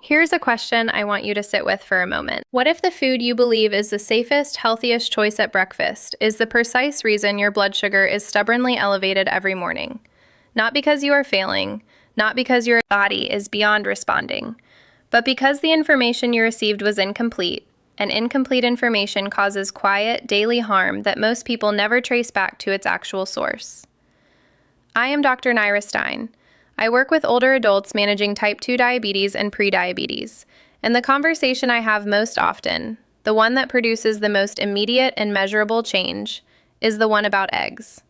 Here's a question I want you to sit with for a moment. What if the food you believe is the safest, healthiest choice at breakfast is the precise reason your blood sugar is stubbornly elevated every morning? Not because you are failing, not because your body is beyond responding, but because the information you received was incomplete, and incomplete information causes quiet, daily harm that most people never trace back to its actual source. I am Dr. Naira Stein. I work with older adults managing type 2 diabetes and prediabetes, and the conversation I have most often, the one that produces the most immediate and measurable change, is the one about eggs.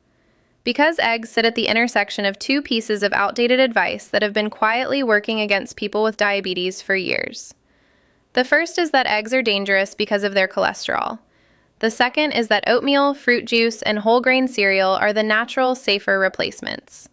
Because eggs sit at the intersection of two pieces of outdated advice that have been quietly working against people with diabetes for years. The first is that eggs are dangerous because of their cholesterol. The second is that oatmeal, fruit juice, and whole grain cereal are the natural, safer replacements.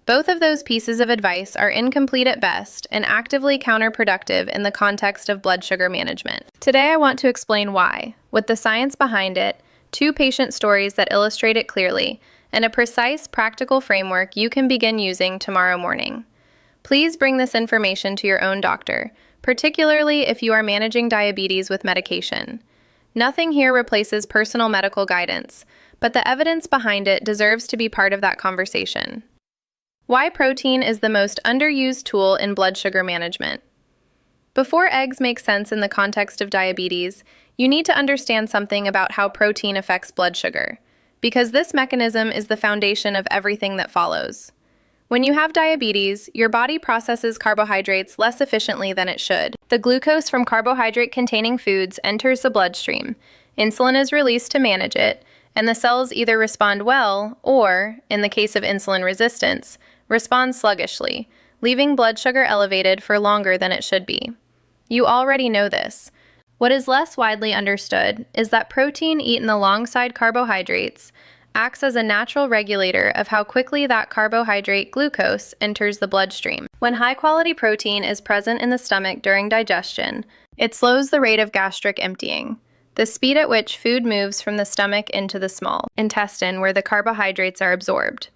Both of those pieces of advice are incomplete at best and actively counterproductive in the context of blood sugar management. Today I want to explain why, with the science behind it, 2 patient stories that illustrate it clearly, and a precise, practical framework you can begin using tomorrow morning. Please bring this information to your own doctor, particularly if you are managing diabetes with medication. Nothing here replaces personal medical guidance, but the evidence behind it deserves to be part of that conversation. Why protein is the most underused tool in blood sugar management. Before eggs make sense in the context of diabetes, you need to understand something about how protein affects blood sugar, because this mechanism is the foundation of everything that follows. When you have diabetes, your body processes carbohydrates less efficiently than it should. The glucose from carbohydrate-containing foods enters the bloodstream, insulin is released to manage it, and the cells either respond well or, in the case of insulin resistance, respond sluggishly, leaving blood sugar elevated for longer than it should be. You already know this. What is less widely understood is that protein eaten alongside carbohydrates acts as a natural regulator of how quickly that carbohydrate glucose enters the bloodstream. When high-quality protein is present in the stomach during digestion, it slows the rate of gastric emptying, the speed at which food moves from the stomach into the small intestine where the carbohydrates are absorbed.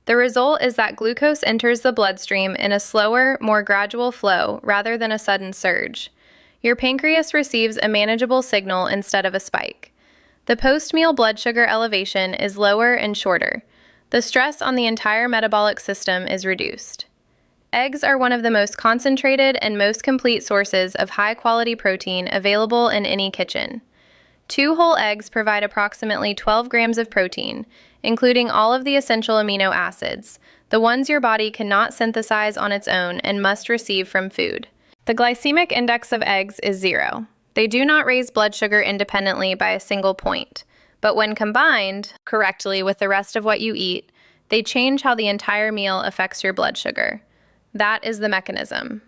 The result is that glucose enters the bloodstream in a slower, more gradual flow rather than a sudden surge. Your pancreas receives a manageable signal instead of a spike. The post-meal blood sugar elevation is lower and shorter. The stress on the entire metabolic system is reduced. Eggs are one of the most concentrated and most complete sources of high-quality protein available in any kitchen. 2 whole eggs provide approximately 12 grams of protein, including all of the essential amino acids, the ones your body cannot synthesize on its own and must receive from food. The glycemic index of eggs is 0. They do not raise blood sugar independently by a single point, but when combined correctly with the rest of what you eat, they change how the entire meal affects your blood sugar. That is the mechanism.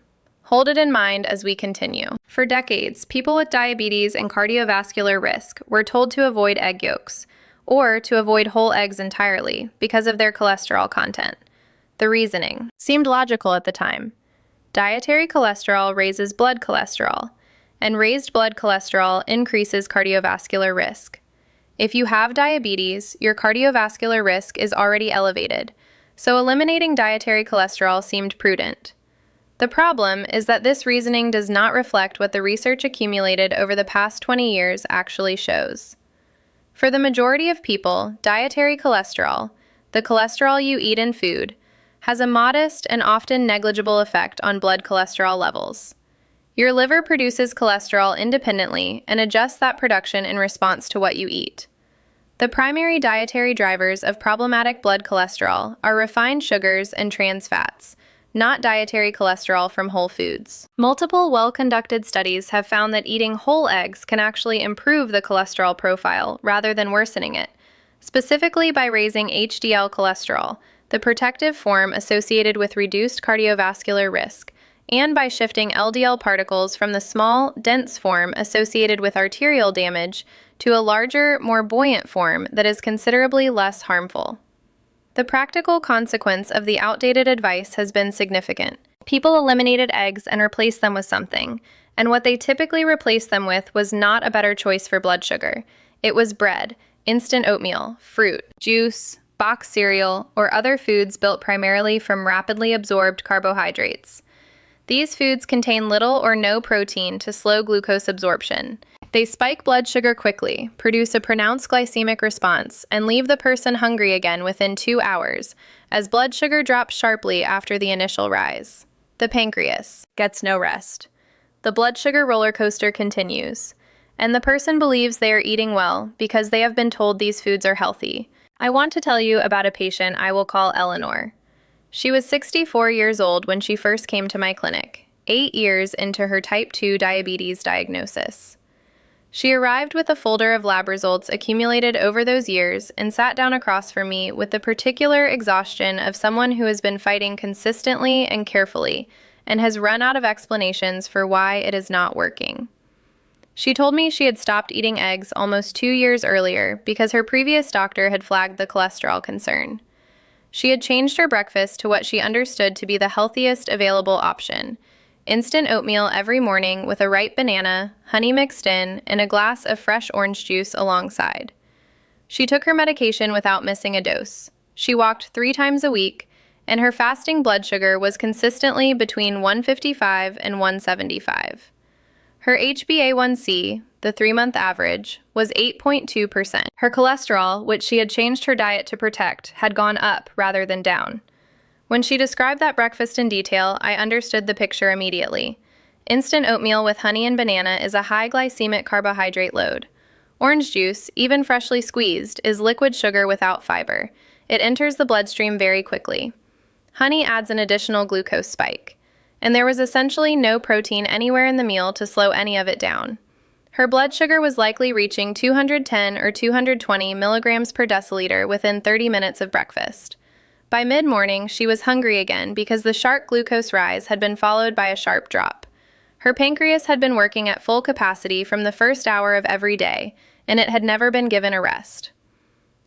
Hold it in mind as we continue. For decades, people with diabetes and cardiovascular risk were told to avoid egg yolks, or to avoid whole eggs entirely because of their cholesterol content. The reasoning seemed logical at the time. Dietary cholesterol raises blood cholesterol, and raised blood cholesterol increases cardiovascular risk. If you have diabetes, your cardiovascular risk is already elevated, so eliminating dietary cholesterol seemed prudent. The problem is that this reasoning does not reflect what the research accumulated over the past 20 years actually shows. For the majority of people, dietary cholesterol, the cholesterol you eat in food, has a modest and often negligible effect on blood cholesterol levels. Your liver produces cholesterol independently and adjusts that production in response to what you eat. The primary dietary drivers of problematic blood cholesterol are refined sugars and trans fats, not dietary cholesterol from whole foods. Multiple well-conducted studies have found that eating whole eggs can actually improve the cholesterol profile rather than worsening it, specifically by raising HDL cholesterol, the protective form associated with reduced cardiovascular risk, and by shifting LDL particles from the small, dense form associated with arterial damage to a larger, more buoyant form that is considerably less harmful. The practical consequence of the outdated advice has been significant. People eliminated eggs and replaced them with something, and what they typically replaced them with was not a better choice for blood sugar. It was bread, instant oatmeal, fruit, juice, boxed cereal, or other foods built primarily from rapidly absorbed carbohydrates. These foods contain little or no protein to slow glucose absorption. They spike blood sugar quickly, produce a pronounced glycemic response, and leave the person hungry again within 2 hours, as blood sugar drops sharply after the initial rise. The pancreas gets no rest. The blood sugar roller coaster continues, and the person believes they are eating well because they have been told these foods are healthy. I want to tell you about a patient I will call Eleanor. She was 64 years old when she first came to my clinic, 8 years into her type 2 diabetes diagnosis. She arrived with a folder of lab results accumulated over those years and sat down across from me with the particular exhaustion of someone who has been fighting consistently and carefully and has run out of explanations for why it is not working. She told me she had stopped eating eggs almost 2 years earlier because her previous doctor had flagged the cholesterol concern. She had changed her breakfast to what she understood to be the healthiest available option: instant oatmeal every morning with a ripe banana, honey mixed in, and a glass of fresh orange juice alongside. She took her medication without missing a dose. She walked 3 times a week, and her fasting blood sugar was consistently between 155 and 175. Her HbA1c, the 3-month average, was 8.2%. Her cholesterol, which she had changed her diet to protect, had gone up rather than down. When she described that breakfast in detail, I understood the picture immediately. Instant oatmeal with honey and banana is a high glycemic carbohydrate load. Orange juice, even freshly squeezed, is liquid sugar without fiber. It enters the bloodstream very quickly. Honey adds an additional glucose spike. And there was essentially no protein anywhere in the meal to slow any of it down. Her blood sugar was likely reaching 210 or 220 milligrams per deciliter within 30 minutes of breakfast. By mid-morning, she was hungry again because the sharp glucose rise had been followed by a sharp drop. Her pancreas had been working at full capacity from the first hour of every day, and it had never been given a rest.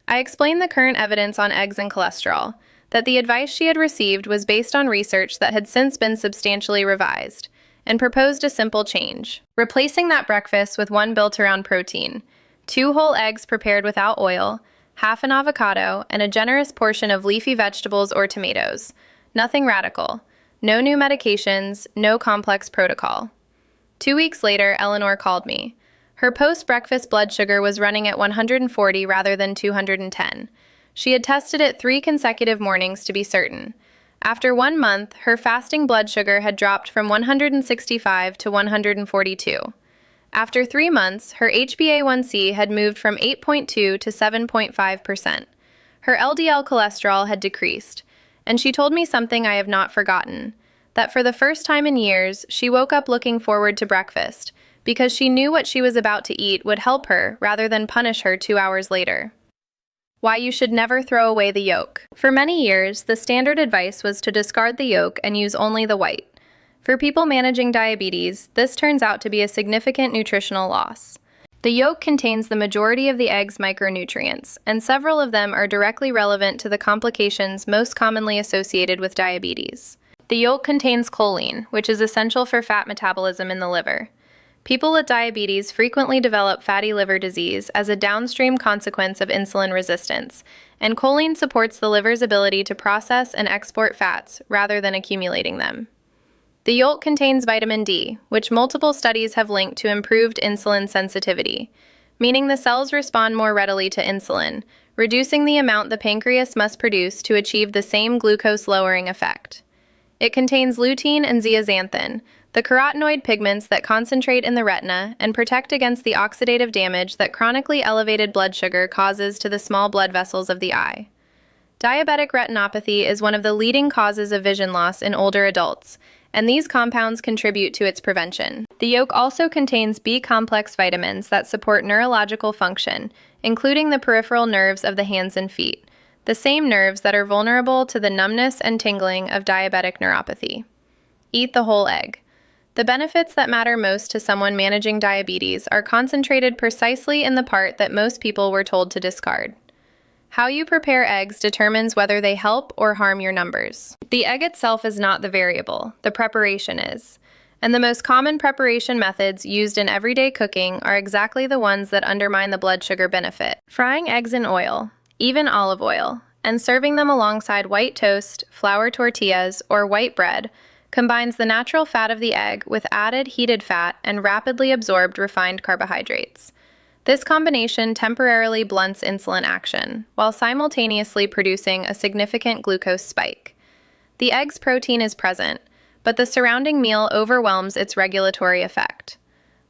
I explained the current evidence on eggs and cholesterol, that the advice she had received was based on research that had since been substantially revised, and proposed a simple change, replacing that breakfast with one built around protein: 2 whole eggs prepared without oil, half an avocado, and a generous portion of leafy vegetables or tomatoes. Nothing radical. No new medications, no complex protocol. 2 weeks later, Eleanor called me. Her post-breakfast blood sugar was running at 140 rather than 210. She had tested it 3 consecutive mornings to be certain. After 1 month, her fasting blood sugar had dropped from 165 to 142. After 3 months, her HbA1c had moved from 8.2 to 7.5%. Her LDL cholesterol had decreased, and she told me something I have not forgotten, that for the first time in years, she woke up looking forward to breakfast, because she knew what she was about to eat would help her rather than punish her 2 hours later. Why you should never throw away the yolk. For many years, the standard advice was to discard the yolk and use only the white. For people managing diabetes, this turns out to be a significant nutritional loss. The yolk contains the majority of the egg's micronutrients, and several of them are directly relevant to the complications most commonly associated with diabetes. The yolk contains choline, which is essential for fat metabolism in the liver. People with diabetes frequently develop fatty liver disease as a downstream consequence of insulin resistance, and choline supports the liver's ability to process and export fats rather than accumulating them. The yolk contains vitamin D, which multiple studies have linked to improved insulin sensitivity, meaning the cells respond more readily to insulin, reducing the amount the pancreas must produce to achieve the same glucose-lowering effect. It contains lutein and zeaxanthin, the carotenoid pigments that concentrate in the retina and protect against the oxidative damage that chronically elevated blood sugar causes to the small blood vessels of the eye. Diabetic retinopathy is one of the leading causes of vision loss in older adults, and these compounds contribute to its prevention. The yolk also contains B-complex vitamins that support neurological function, including the peripheral nerves of the hands and feet, the same nerves that are vulnerable to the numbness and tingling of diabetic neuropathy. Eat the whole egg. The benefits that matter most to someone managing diabetes are concentrated precisely in the part that most people were told to discard. How you prepare eggs determines whether they help or harm your numbers. The egg itself is not the variable, the preparation is. And the most common preparation methods used in everyday cooking are exactly the ones that undermine the blood sugar benefit. Frying eggs in oil, even olive oil, and serving them alongside white toast, flour tortillas, or white bread combines the natural fat of the egg with added heated fat and rapidly absorbed refined carbohydrates. This combination temporarily blunts insulin action, while simultaneously producing a significant glucose spike. The egg's protein is present, but the surrounding meal overwhelms its regulatory effect.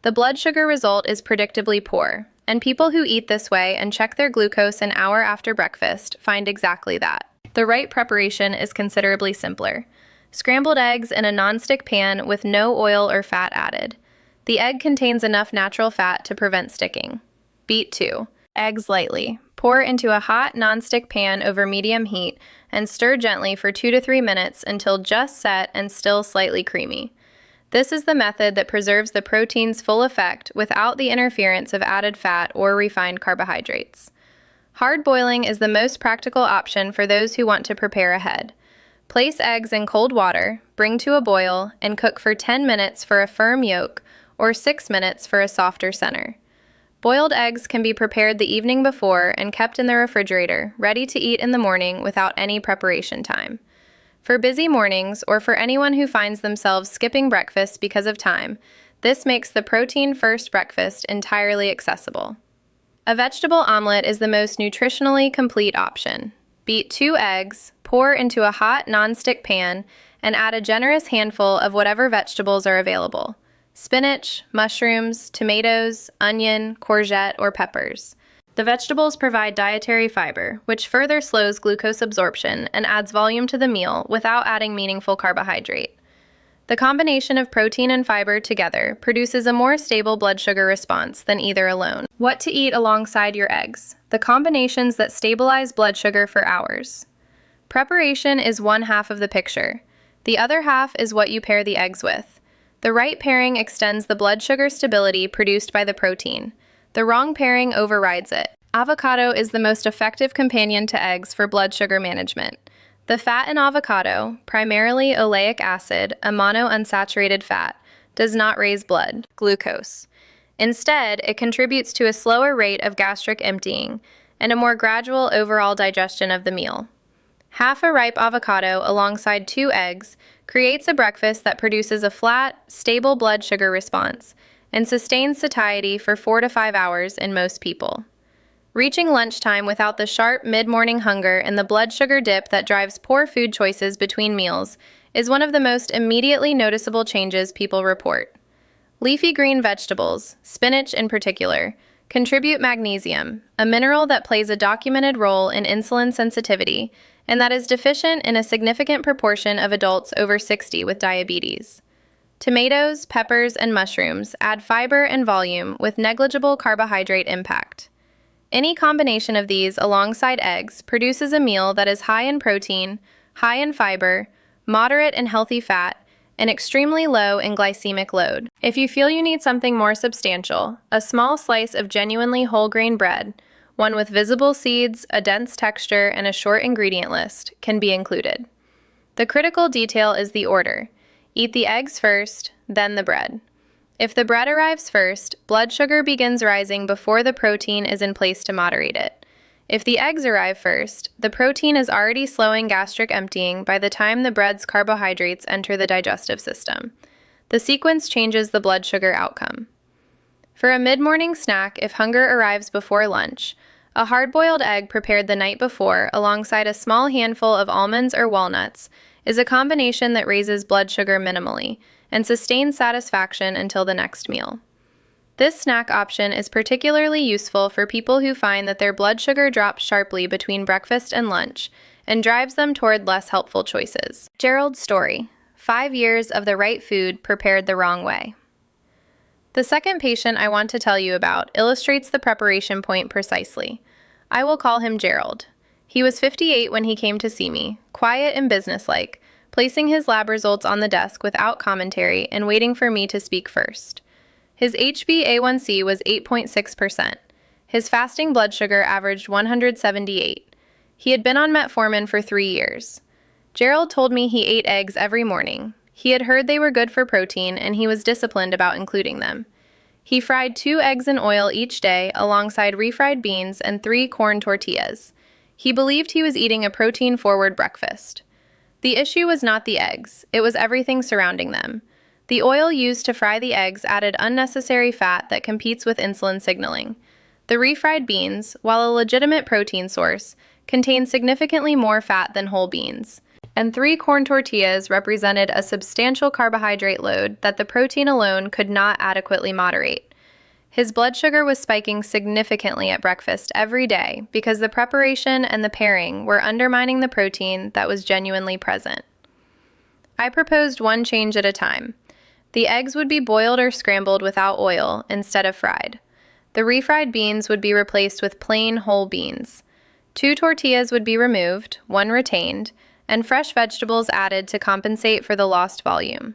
The blood sugar result is predictably poor, and people who eat this way and check their glucose an hour after breakfast find exactly that. The right preparation is considerably simpler. Scrambled eggs in a nonstick pan with no oil or fat added. The egg contains enough natural fat to prevent sticking. Beat 2. Eggs lightly. Pour into a hot nonstick pan over medium heat and stir gently for 2 to 3 minutes until just set and still slightly creamy. This is the method that preserves the protein's full effect without the interference of added fat or refined carbohydrates. Hard boiling is the most practical option for those who want to prepare ahead. Place eggs in cold water, bring to a boil, and cook for 10 minutes for a firm yolk or 6 minutes for a softer center. Boiled eggs can be prepared the evening before and kept in the refrigerator, ready to eat in the morning without any preparation time. For busy mornings, or for anyone who finds themselves skipping breakfast because of time, this makes the protein-first breakfast entirely accessible. A vegetable omelet is the most nutritionally complete option. Beat 2 eggs, pour into a hot nonstick pan, and add a generous handful of whatever vegetables are available: spinach, mushrooms, tomatoes, onion, courgette, or peppers. The vegetables provide dietary fiber, which further slows glucose absorption and adds volume to the meal without adding meaningful carbohydrate. The combination of protein and fiber together produces a more stable blood sugar response than either alone. What to eat alongside your eggs: the combinations that stabilize blood sugar for hours. Preparation is one half of the picture. The other half is what you pair the eggs with. The right pairing extends the blood sugar stability produced by the protein. The wrong pairing overrides it. Avocado is the most effective companion to eggs for blood sugar management. The fat in avocado, primarily oleic acid, a monounsaturated fat, does not raise blood glucose. Instead, it contributes to a slower rate of gastric emptying and a more gradual overall digestion of the meal. Half a ripe avocado alongside 2 eggs creates a breakfast that produces a flat, stable blood sugar response and sustains satiety for 4 to 5 hours in most people. Reaching lunchtime without the sharp mid-morning hunger and the blood sugar dip that drives poor food choices between meals is one of the most immediately noticeable changes people report. Leafy green vegetables, spinach in particular, contribute magnesium, a mineral that plays a documented role in insulin sensitivity and that is deficient in a significant proportion of adults over 60 with diabetes. Tomatoes, peppers, and mushrooms add fiber and volume with negligible carbohydrate impact. Any combination of these alongside eggs produces a meal that is high in protein, high in fiber, moderate in healthy fat, and extremely low in glycemic load. If you feel you need something more substantial, a small slice of genuinely whole grain bread, one with visible seeds, a dense texture, and a short ingredient list, can be included. The critical detail is the order. Eat the eggs first, then the bread. If the bread arrives first, blood sugar begins rising before the protein is in place to moderate it. If the eggs arrive first, the protein is already slowing gastric emptying by the time the bread's carbohydrates enter the digestive system. The sequence changes the blood sugar outcome. For a mid-morning snack, if hunger arrives before lunch, a hard-boiled egg prepared the night before alongside a small handful of almonds or walnuts is a combination that raises blood sugar minimally and sustains satisfaction until the next meal. This snack option is particularly useful for people who find that their blood sugar drops sharply between breakfast and lunch and drives them toward less helpful choices. Gerald's story: 5 years of the right food prepared the wrong way. The second patient I want to tell you about illustrates the preparation point precisely. I will call him Gerald. He was 58 when he came to see me, quiet and businesslike, placing his lab results on the desk without commentary and waiting for me to speak first. His HbA1c was 8.6%. His fasting blood sugar averaged 178. He had been on metformin for 3 years. Gerald told me he ate eggs every morning. He had heard they were good for protein, and he was disciplined about including them. He fried 2 eggs in oil each day alongside refried beans and 3 corn tortillas. He believed he was eating a protein-forward breakfast. The issue was not the eggs, it was everything surrounding them. The oil used to fry the eggs added unnecessary fat that competes with insulin signaling. The refried beans, while a legitimate protein source, contained significantly more fat than whole beans. And 3 corn tortillas represented a substantial carbohydrate load that the protein alone could not adequately moderate. His blood sugar was spiking significantly at breakfast every day because the preparation and the pairing were undermining the protein that was genuinely present. I proposed one change at a time. The eggs would be boiled or scrambled without oil instead of fried. The refried beans would be replaced with plain whole beans. 2 tortillas would be removed, 1 retained, and fresh vegetables added to compensate for the lost volume.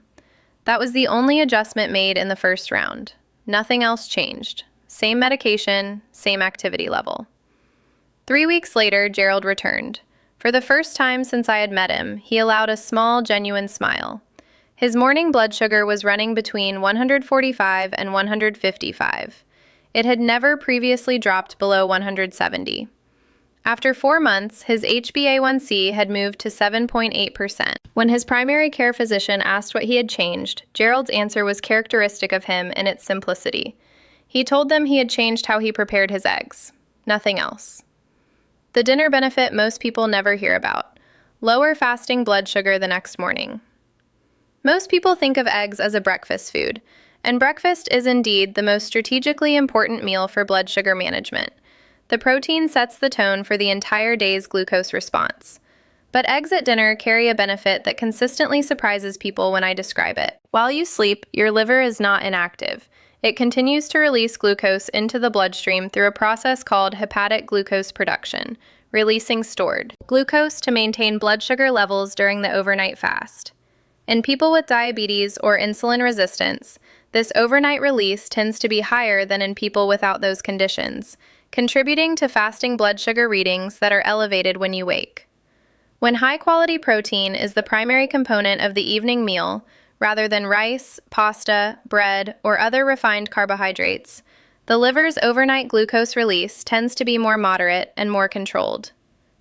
That was the only adjustment made in the first round. Nothing else changed. Same medication, same activity level. 3 weeks later, Gerald returned. For the first time since I had met him, he allowed a small, genuine smile. His morning blood sugar was running between 145 and 155. It had never previously dropped below 170. After 4 months, his HbA1c had moved to 7.8%. When his primary care physician asked what he had changed, Gerald's answer was characteristic of him in its simplicity. He told them he had changed how he prepared his eggs. Nothing else. The dinner benefit most people never hear about: lower fasting blood sugar the next morning. Most people think of eggs as a breakfast food, and breakfast is indeed the most strategically important meal for blood sugar management. The protein sets the tone for the entire day's glucose response. But eggs at dinner carry a benefit that consistently surprises people when I describe it. While you sleep, your liver is not inactive. It continues to release glucose into the bloodstream through a process called hepatic glucose production, releasing stored glucose to maintain blood sugar levels during the overnight fast. In people with diabetes or insulin resistance, this overnight release tends to be higher than in people without those conditions, contributing to fasting blood sugar readings that are elevated when you wake. When high-quality protein is the primary component of the evening meal, rather than rice, pasta, bread, or other refined carbohydrates, the liver's overnight glucose release tends to be more moderate and more controlled.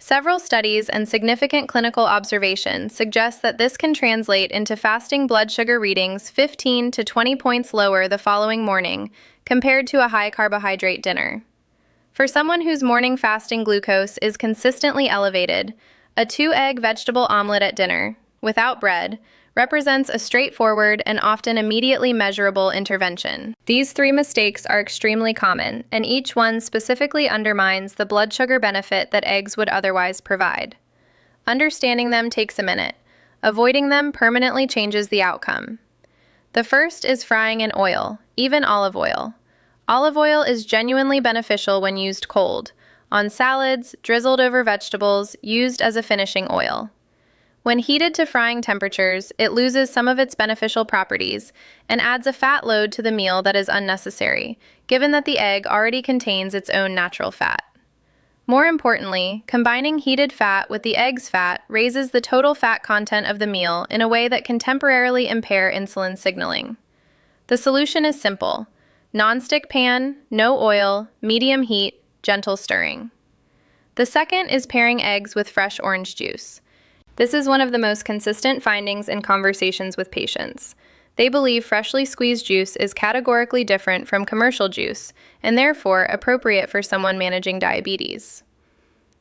Several studies and significant clinical observations suggest that this can translate into fasting blood sugar readings 15 to 20 points lower the following morning compared to a high-carbohydrate dinner. For someone whose morning fasting glucose is consistently elevated, a 2-egg vegetable omelet at dinner, without bread, represents a straightforward and often immediately measurable intervention. These 3 mistakes are extremely common, and each one specifically undermines the blood sugar benefit that eggs would otherwise provide. Understanding them takes a minute. Avoiding them permanently changes the outcome. The first is frying in oil, even olive oil. Olive oil is genuinely beneficial when used cold, on salads, drizzled over vegetables, used as a finishing oil. When heated to frying temperatures, it loses some of its beneficial properties and adds a fat load to the meal that is unnecessary, given that the egg already contains its own natural fat. More importantly, combining heated fat with the egg's fat raises the total fat content of the meal in a way that can temporarily impair insulin signaling. The solution is simple: non-stick pan, no oil, medium heat, gentle stirring. The second is pairing eggs with fresh orange juice. This is one of the most consistent findings in conversations with patients. They believe freshly squeezed juice is categorically different from commercial juice, and therefore appropriate for someone managing diabetes.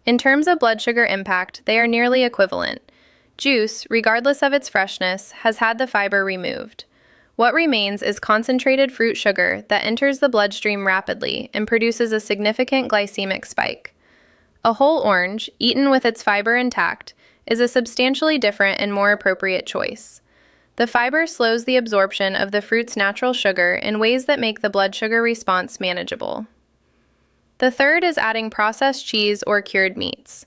In terms of blood sugar impact, they are nearly equivalent. Juice, regardless of its freshness, has had the fiber removed. What remains is concentrated fruit sugar that enters the bloodstream rapidly and produces a significant glycemic spike. A whole orange, eaten with its fiber intact, is a substantially different and more appropriate choice. The fiber slows the absorption of the fruit's natural sugar in ways that make the blood sugar response manageable. The third is adding processed cheese or cured meats.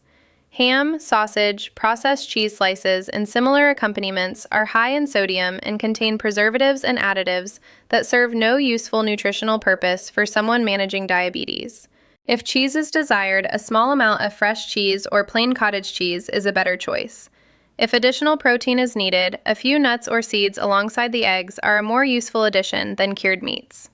Ham, sausage, processed cheese slices, and similar accompaniments are high in sodium and contain preservatives and additives that serve no useful nutritional purpose for someone managing diabetes. If cheese is desired, a small amount of fresh cheese or plain cottage cheese is a better choice. If additional protein is needed, a few nuts or seeds alongside the eggs are a more useful addition than cured meats.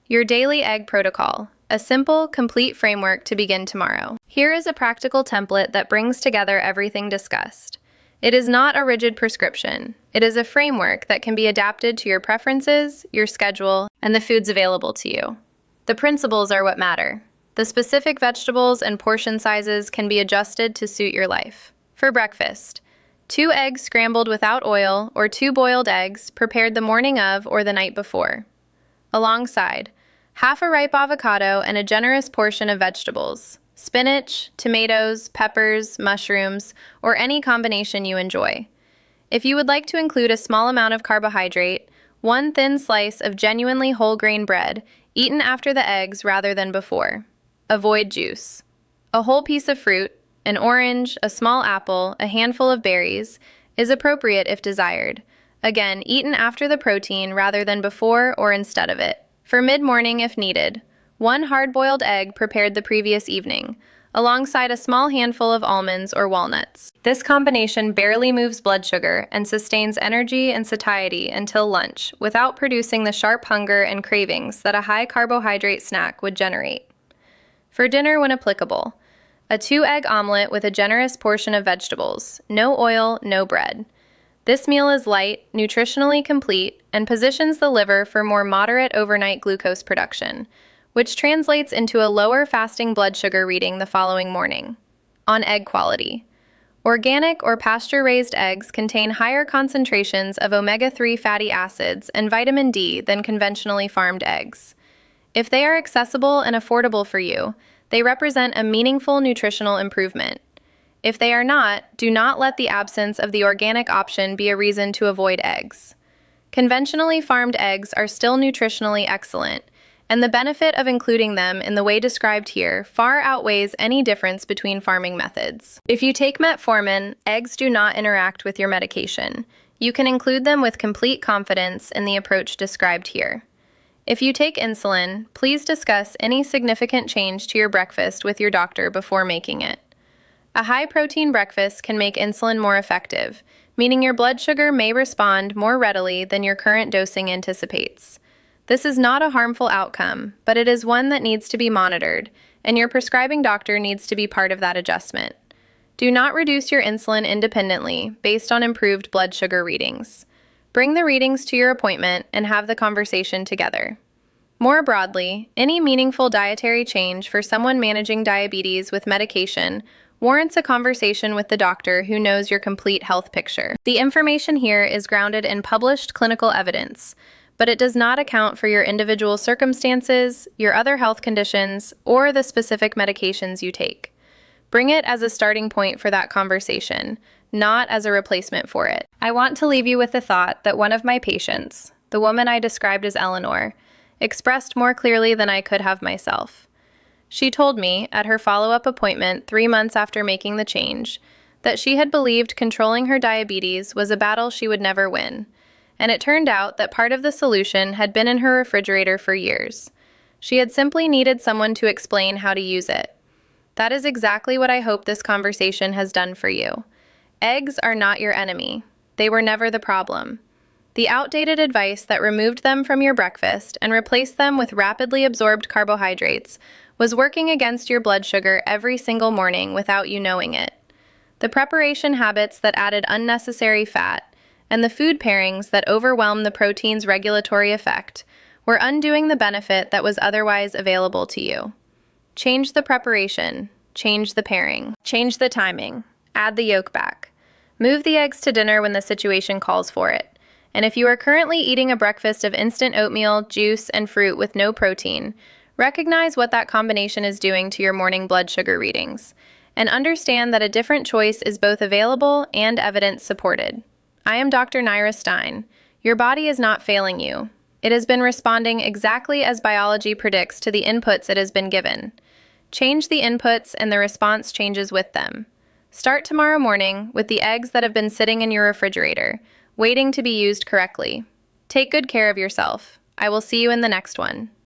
Your daily egg protocol. A simple, complete framework to begin tomorrow. Here is a practical template that brings together everything discussed. It is not a rigid prescription. It is a framework that can be adapted to your preferences, your schedule, and the foods available to you. The principles are what matter. The specific vegetables and portion sizes can be adjusted to suit your life. For breakfast, 2 eggs scrambled without oil or 2 boiled eggs prepared the morning of or the night before. Alongside, half a ripe avocado and a generous portion of vegetables, spinach, tomatoes, peppers, mushrooms, or any combination you enjoy. If you would like to include a small amount of carbohydrate, 1 thin slice of genuinely whole grain bread, eaten after the eggs rather than before. Avoid juice. A whole piece of fruit, an orange, a small apple, a handful of berries, is appropriate if desired. Again, eaten after the protein rather than before or instead of it. For mid-morning if needed, 1 hard-boiled egg prepared the previous evening, alongside a small handful of almonds or walnuts. This combination barely moves blood sugar and sustains energy and satiety until lunch without producing the sharp hunger and cravings that a high-carbohydrate snack would generate. For dinner when applicable, a 2-egg omelet with a generous portion of vegetables, no oil, no bread. This meal is light, nutritionally complete, and positions the liver for more moderate overnight glucose production, which translates into a lower fasting blood sugar reading the following morning. On egg quality, organic or pasture-raised eggs contain higher concentrations of omega-3 fatty acids and vitamin D than conventionally farmed eggs. If they are accessible and affordable for you, they represent a meaningful nutritional improvement. If they are not, do not let the absence of the organic option be a reason to avoid eggs. Conventionally farmed eggs are still nutritionally excellent, and the benefit of including them in the way described here far outweighs any difference between farming methods. If you take metformin, eggs do not interact with your medication. You can include them with complete confidence in the approach described here. If you take insulin, please discuss any significant change to your breakfast with your doctor before making it. A high-protein breakfast can make insulin more effective, meaning your blood sugar may respond more readily than your current dosing anticipates. This is not a harmful outcome, but it is one that needs to be monitored, and your prescribing doctor needs to be part of that adjustment. Do not reduce your insulin independently based on improved blood sugar readings. Bring the readings to your appointment and have the conversation together. More broadly, any meaningful dietary change for someone managing diabetes with medication warrants a conversation with the doctor who knows your complete health picture. The information here is grounded in published clinical evidence, but it does not account for your individual circumstances, your other health conditions, or the specific medications you take. Bring it as a starting point for that conversation, not as a replacement for it. I want to leave you with the thought that one of my patients, the woman I described as Eleanor, expressed more clearly than I could have myself. She told me, at her follow-up appointment 3 months after making the change, that she had believed controlling her diabetes was a battle she would never win, and it turned out that part of the solution had been in her refrigerator for years. She had simply needed someone to explain how to use it. That is exactly what I hope this conversation has done for you. Eggs are not your enemy. They were never the problem. The outdated advice that removed them from your breakfast and replaced them with rapidly absorbed carbohydrates was working against your blood sugar every single morning without you knowing it. The preparation habits that added unnecessary fat and the food pairings that overwhelmed the protein's regulatory effect were undoing the benefit that was otherwise available to you. Change the preparation, change the pairing, change the timing, add the yolk back. Move the eggs to dinner when the situation calls for it. And if you are currently eating a breakfast of instant oatmeal, juice, and fruit with no protein, recognize what that combination is doing to your morning blood sugar readings, and understand that a different choice is both available and evidence-supported. I am Dr. Naira Stein. Your body is not failing you. It has been responding exactly as biology predicts to the inputs it has been given. Change the inputs and the response changes with them. Start tomorrow morning with the eggs that have been sitting in your refrigerator, waiting to be used correctly. Take good care of yourself. I will see you in the next one.